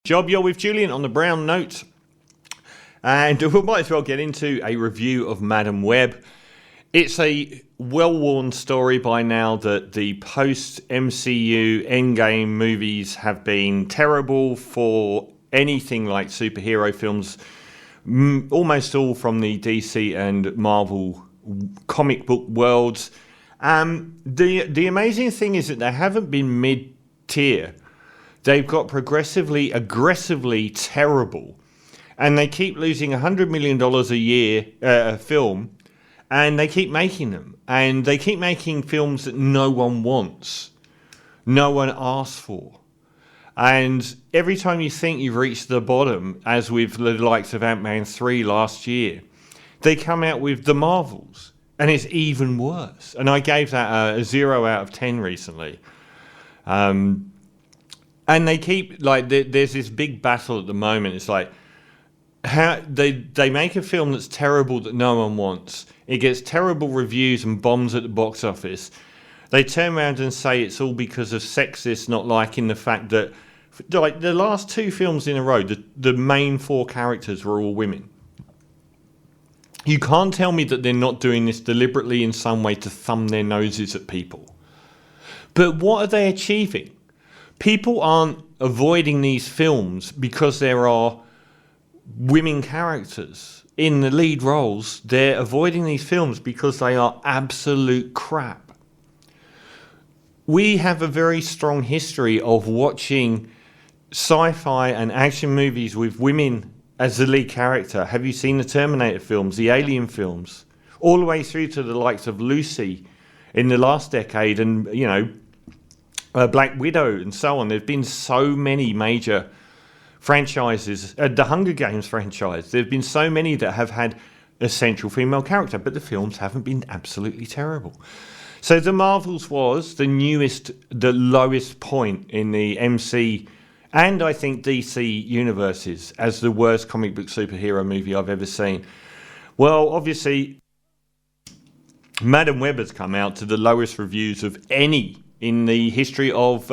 Job, you're with Julian on the brown note. And we might as well get into a review of Madam Web. It's a well-worn story by now that the post-MCU Endgame movies have been terrible for anything like superhero films, almost all from the DC and Marvel comic book worlds. The amazing thing is that they haven't been mid-tier. They've got progressively, aggressively terrible. And they keep losing $100 million a year a film, and they keep making them. And they keep making films that no one wants, no one asks for. And every time you think you've reached the bottom, as with the likes of Ant-Man 3 last year, they come out with the Marvels, and it's even worse. And I gave that a 0 out of 10 recently. And they keep, like, there's this big battle at the moment. It's like, how they make a film that's terrible that no one wants. It gets terrible reviews and bombs at the box office. They turn around and say it's all because of sexists not liking the fact that, like, the last 2 films in a row, the main 4 characters were all women. You can't tell me that they're not doing this deliberately in some way to thumb their noses at people. But what are they achieving? People aren't avoiding these films because there are women characters in the lead roles. They're avoiding these films because they are absolute crap. We have a very strong history of watching sci-fi and action movies with women as the lead character. Have you seen the Terminator films, the Alien films, all the way through to the likes of Lucy in the last decade, and, you know, Black Widow and so on? There's been so many major franchises, the Hunger Games franchise. There've been so many that have had a central female character, but the films haven't been absolutely terrible. So the Marvels was the newest, the lowest point in the MC and I think DC universes as the worst comic book superhero movie I've ever seen. Well, obviously, Madam Web has come out to the lowest reviews of any in the history of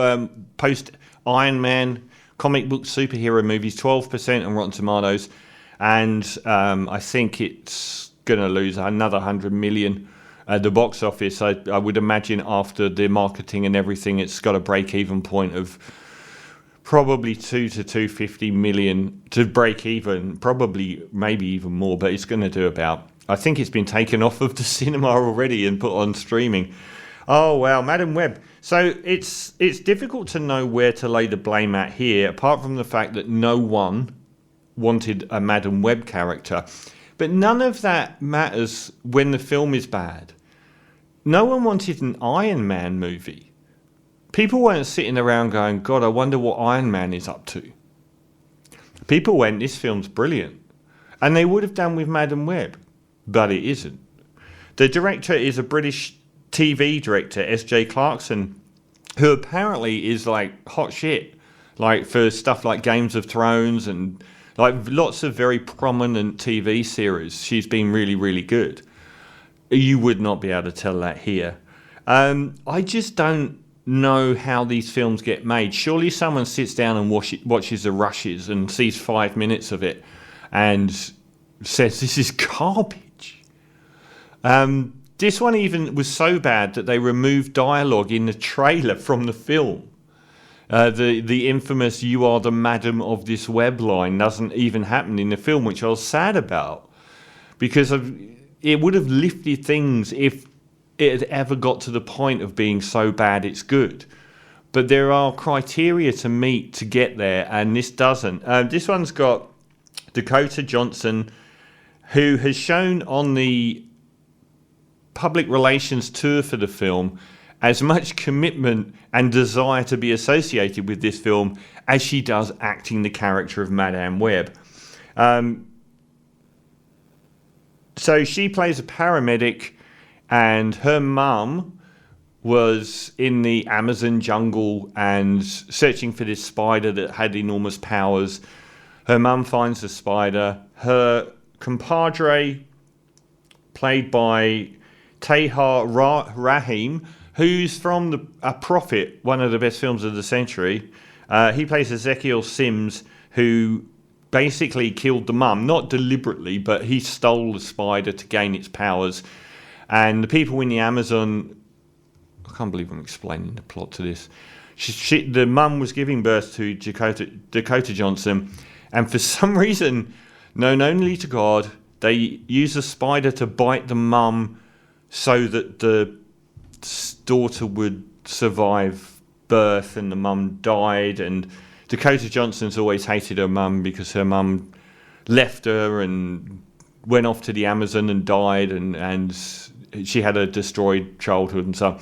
post-Iron Man comic book superhero movies, 12% on Rotten Tomatoes, and I think it's going to lose another 100 million at the box office. I would imagine after the marketing and everything, it's got a break-even point of probably 2 to 250 million to break even, probably maybe even more, but it's going to do about, I think it's been taken off of the cinema already and put on streaming. Oh, wow, Madam Web. So it's difficult to know where to lay the blame at here, apart from the fact that no one wanted a Madam Web character. But none of that matters when the film is bad. No one wanted an Iron Man movie. People weren't sitting around going, God, I wonder what Iron Man is up to. People went, this film's brilliant. And they would have done with Madam Web, but it isn't. The director is a British TV director, S.J. Clarkson, who apparently is like hot shit, like for stuff like Games of Thrones and like lots of very prominent TV series. She's been really, really good. You would not be able to tell that here. I just don't know how these films get made. Surely someone sits down and watches the rushes and sees 5 minutes of it and says, this is garbage. This one even was so bad that they removed dialogue in the trailer from the film. The infamous "you are the madam of this web" line doesn't even happen in the film, which I was sad about, because it would have lifted things if it had ever got to the point of being so bad it's good. But there are criteria to meet to get there, and this doesn't. This one's got Dakota Johnson, who has shown on the public relations tour for the film as much commitment and desire to be associated with this film as she does acting the character of Madame Web. So she plays a paramedic, and her mum was in the Amazon jungle and searching for this spider that had enormous powers. Her mum finds the spider. Her compadre, played by Tahar Rahim, who's from A Prophet, one of the best films of the century. He plays Ezekiel Sims, who basically killed the mum, not deliberately, but he stole the spider to gain its powers. And the people in the Amazon, I can't believe I'm explaining the plot to this. The mum was giving birth to Dakota Johnson, and for some reason, known only to God, they used a spider to bite the mum so that the daughter would survive birth, and the mum died. And Dakota Johnson's always hated her mum because her mum left her and went off to the Amazon and died, and she had a destroyed childhood and so on.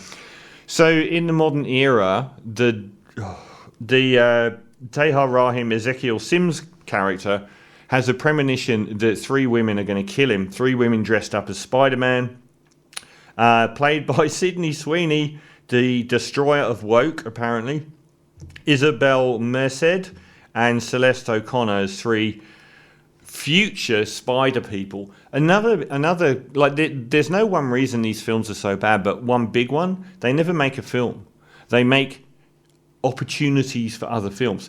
So in the modern era, the Tahar Rahim Ezekiel Sims character has a premonition that 3 women are going to kill him. 3 women dressed up as Spider-Man, played by Sydney Sweeney, the destroyer of woke, apparently, Isabel Merced, and Celeste O'Connor as 3 future spider people. Another like there's no one reason these films are so bad, but one big one: they never make a film. They make opportunities for other films.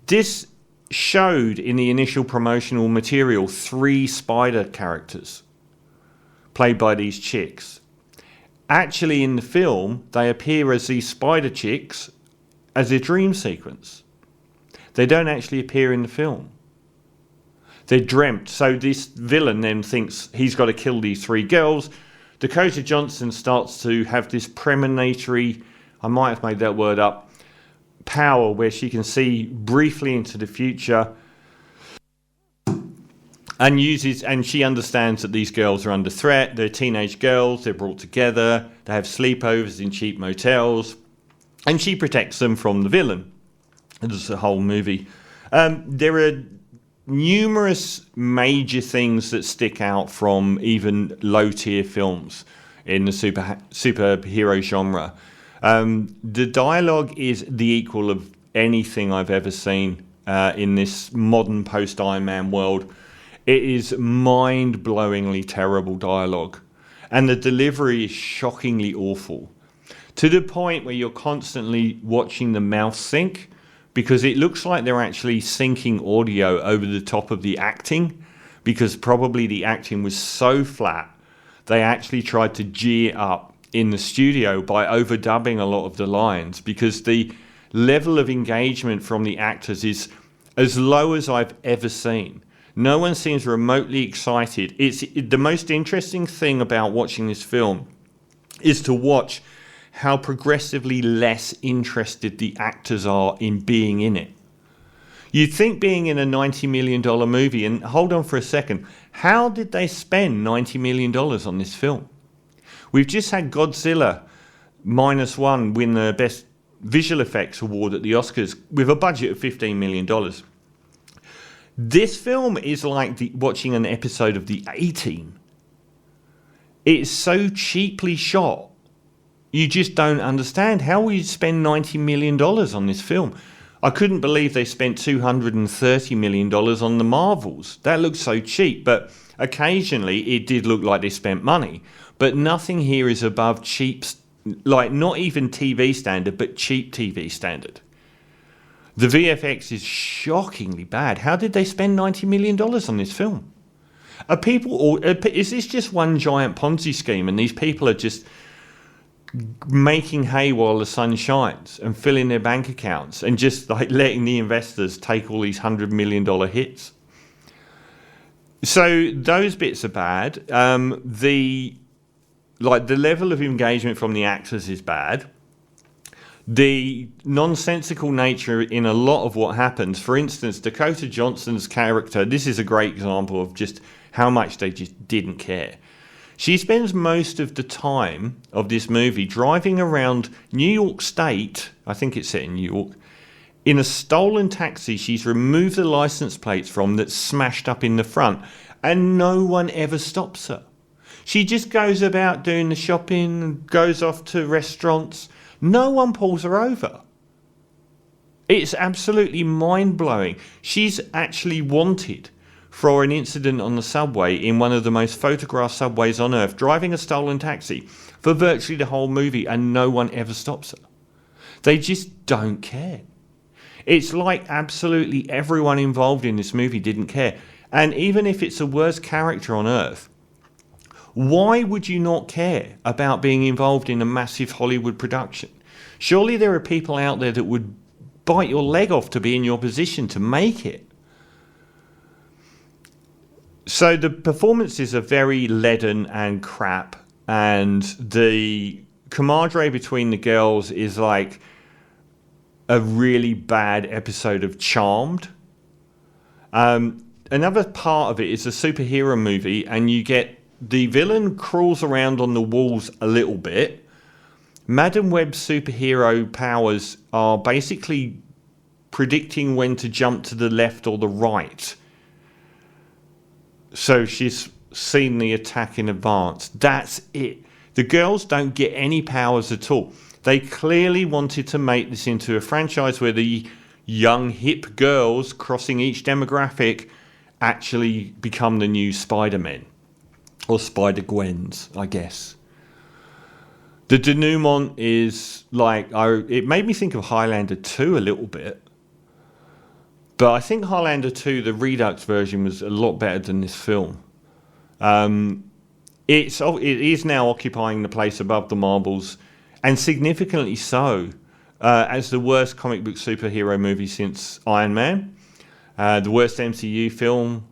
This showed in the initial promotional material 3 spider characters played by these chicks. Actually, in the film, they appear as these spider chicks as a dream sequence. They don't actually appear in the film. They're dreamt. So this villain then thinks he's got to kill these 3 girls. Dakota Johnson starts to have this premonitory, I might have made that word up, power where she can see briefly into the future and she understands that these girls are under threat. They're teenage girls. They're brought together. They have sleepovers in cheap motels. And she protects them from the villain. There's a whole movie. There are numerous major things that stick out from even low-tier films in the superhero genre. The dialogue is the equal of anything I've ever seen in this modern post-Iron Man world. It is mind-blowingly terrible dialogue, and the delivery is shockingly awful, to the point where you're constantly watching the mouth sync, because it looks like they're actually syncing audio over the top of the acting, because probably the acting was so flat, they actually tried to G it up in the studio by overdubbing a lot of the lines, because the level of engagement from the actors is as low as I've ever seen. No one seems remotely excited. The most interesting thing about watching this film is to watch how progressively less interested the actors are in being in it. You'd think being in a $90 million movie, and hold on for a second, how did they spend $90 million on this film? We've just had Godzilla -1 win the Best Visual Effects Award at the Oscars with a budget of $15 million. This film is like watching an episode of The A-Team. It's so cheaply shot. You just don't understand how we spend $90 million on this film. I couldn't believe they spent $230 million on the Marvels. That looked so cheap, but occasionally it did look like they spent money. But nothing here is above cheap, like not even TV standard, but cheap TV standard. The VFX is shockingly bad. How did they spend $90 million on this film? Is this just one giant Ponzi scheme and these people are just making hay while the sun shines and filling their bank accounts and just like letting the investors take all these $100 million hits? So those bits are bad. The level of engagement from the actors is bad. The nonsensical nature in a lot of what happens, for instance, Dakota Johnson's character, this is a great example of just how much they just didn't care. She spends most of the time of this movie driving around New York State, I think it's set in New York, in a stolen taxi she's removed the license plates from that's smashed up in the front, and no one ever stops her. She just goes about doing the shopping, goes off to restaurants. No one pulls her over. It's absolutely mind-blowing. She's actually wanted for an incident on the subway in one of the most photographed subways on earth, driving a stolen taxi for virtually the whole movie, and no one ever stops her. They just don't care. It's like absolutely everyone involved in this movie didn't care. And even if it's the worst character on earth, why would you not care about being involved in a massive Hollywood production? Surely there are people out there that would bite your leg off to be in your position to make it. So the performances are very leaden and crap, and the camaraderie between the girls is like a really bad episode of Charmed. Another part of it is a superhero movie, and you get the villain crawls around on the walls a little bit. Madam Web's superhero powers are basically predicting when to jump to the left or the right. So she's seen the attack in advance. That's it. The girls don't get any powers at all. They clearly wanted to make this into a franchise where the young, hip girls crossing each demographic actually become the new Spider-Men. Or Spider-Gwens, I guess. The denouement is like... it made me think of Highlander 2 a little bit. But I think Highlander 2, the Redux version, was a lot better than this film. It is now occupying the place above the marbles, and significantly so, as the worst comic book superhero movie since Iron Man, the worst MCU film.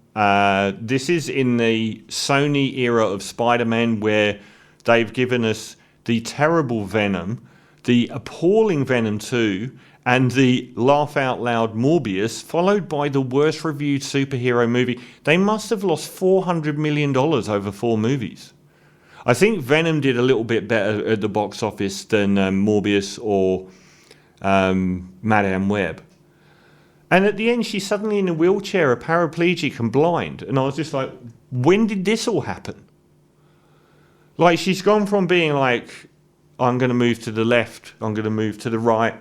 This is in the Sony era of Spider-Man, where they've given us the terrible Venom, the appalling Venom 2, and the laugh-out-loud Morbius, followed by the worst-reviewed superhero movie. They must have lost $400 million over 4 movies. I think Venom did a little bit better at the box office than Morbius or Madame Web. And at the end, she's suddenly in a wheelchair, a paraplegic and blind. And I was just like, when did this all happen? Like, she's gone from being like, I'm going to move to the left, I'm going to move to the right.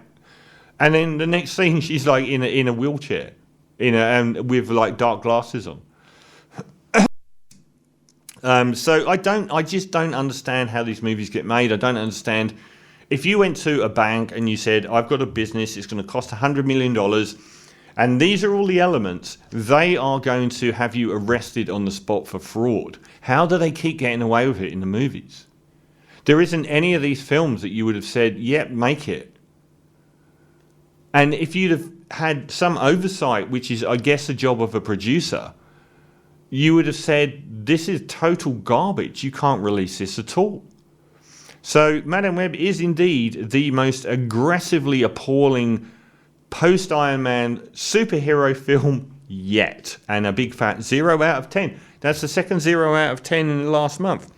And then the next scene, she's like in a wheelchair, with like dark glasses on. So I just don't understand how these movies get made. I don't understand. If you went to a bank and you said, I've got a business, it's going to cost $100 million, and these are all the elements, they are going to have you arrested on the spot for fraud. How do they keep getting away with it in the movies? There isn't any of these films that you would have said, yep, make it. And if you'd have had some oversight, which is, I guess, the job of a producer, you would have said, this is total garbage. You can't release this at all. So Madame Web is indeed the most aggressively appalling post-Iron Man superhero film yet. And a big fat 0 out of 10. That's the second 0 out of 10 in the last month.